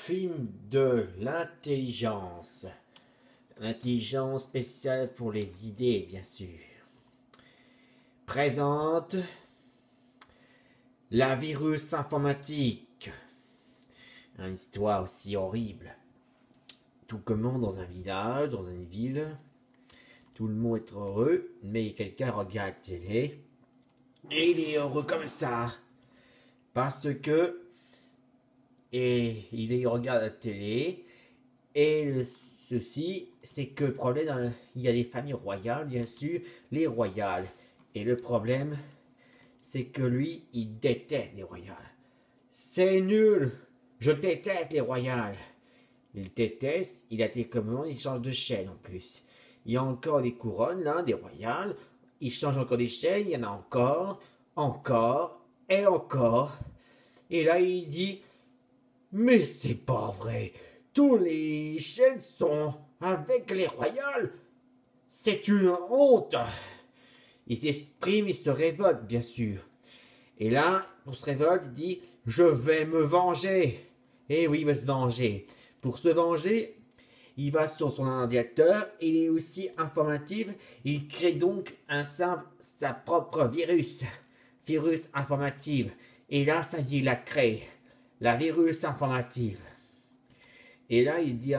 film de l'intelligence. L'intelligence spéciale pour les idées, bien sûr. Présente la virus informatique. Une histoire aussi horrible. Tout commence dans un village, dans une ville. Tout le monde est heureux, mais quelqu'un regarde la télé. Et il est heureux comme ça. Parce que... Et il regarde la télé. Et ceci, c'est que le problème, il y a des familles royales, bien sûr, les royales. Et le problème, c'est que lui, il déteste les royales. C'est nul, je déteste les royales. Il déteste, il a des commandes, il change de chaîne en plus. Il y a encore des couronnes, là, des royales. Il change encore des chaînes, il y en a encore, et encore. Et là, il dit, mais c'est pas vrai. Tous les chaînes sont avec les royales. C'est une honte. Il s'exprime, il se révolte, bien sûr. Et là, pour se révolter, il dit, je vais me venger. Et oui, il va se venger. Pour se venger, il va sur son ordinateur, il est aussi informatif, il crée donc sa propre virus informative. Et là, ça y est, il a créé la virus informative. Et là, il dit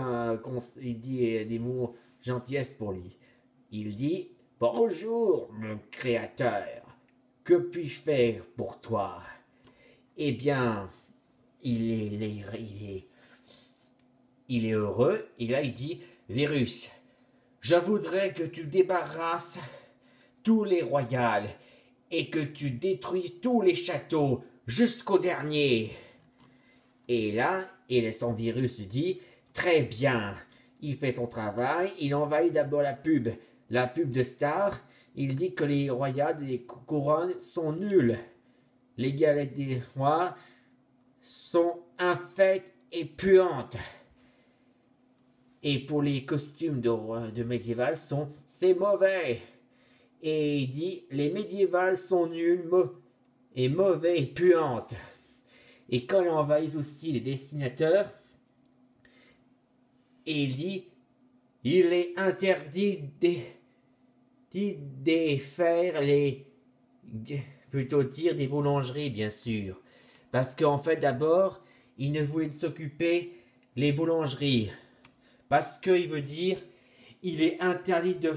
des mots gentillesse pour lui. Il dit, bonjour, mon créateur, que puis-je faire pour toi? Eh bien, il est heureux, et là il dit, virus, je voudrais que tu débarrasses tous les royales et que tu détruis tous les châteaux jusqu'au dernier. Et là, son virus dit, très bien, il fait son travail, il envahit d'abord la pub de Star, il dit que les royales et les couronnes sont nuls, les galettes des rois sont infectes et puantes. Et pour les costumes de médiéval, c'est mauvais. Et il dit, les médiévales sont nuls et mauvais et puantes. Et quand il envahit aussi les dessinateurs, et il dit, il est interdit de faire des boulangeries, bien sûr. Parce qu'en fait, d'abord, il ne voulait s'occuper les boulangeries. Parce qu'il veut dire, il est interdit de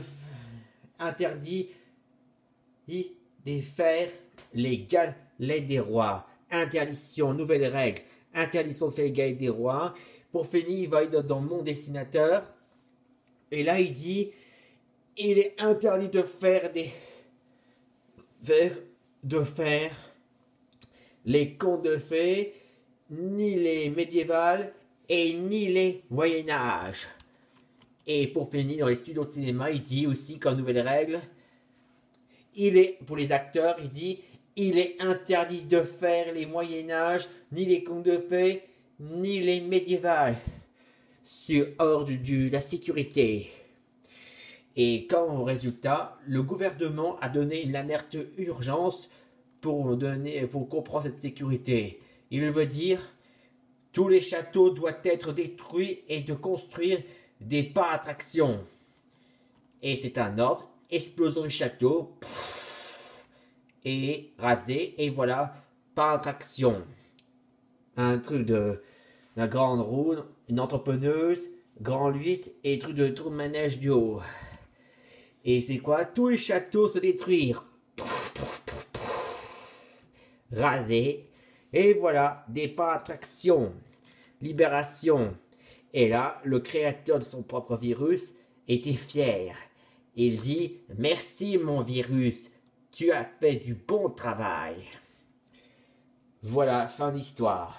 faire les galettes des rois. Interdiction, nouvelle règle. Interdiction de faire les galettes des rois. Pour finir, il va aller dans mon dessinateur. Et là, il dit, il est interdit de faire les contes de fées, ni les médiévales, et ni les Moyen-Âge. Et pour finir, dans les studios de cinéma, il dit aussi, comme nouvelle règle, pour les acteurs, il dit, il est interdit de faire les Moyen-Âge, ni les contes de fées, ni les médiévales, hors de la sécurité. Et comme résultat, le gouvernement a donné une alerte urgence pour comprendre cette sécurité. Il veut dire, tous les châteaux doivent être détruits et de construire des parcs d'attractions. Et c'est un ordre, explosion du château, et rasé, et voilà, parc d'attraction. Un truc de la grande roue, une entrepreneuse, grand 8 et truc de tour de manège du haut. Et c'est quoi? Tous les châteaux se détruire. Rasé. Et voilà, des parcs d'attraction. Libération. Et là, le créateur de son propre virus était fier. Il dit, merci mon virus, tu as fait du bon travail. Voilà, fin d'histoire.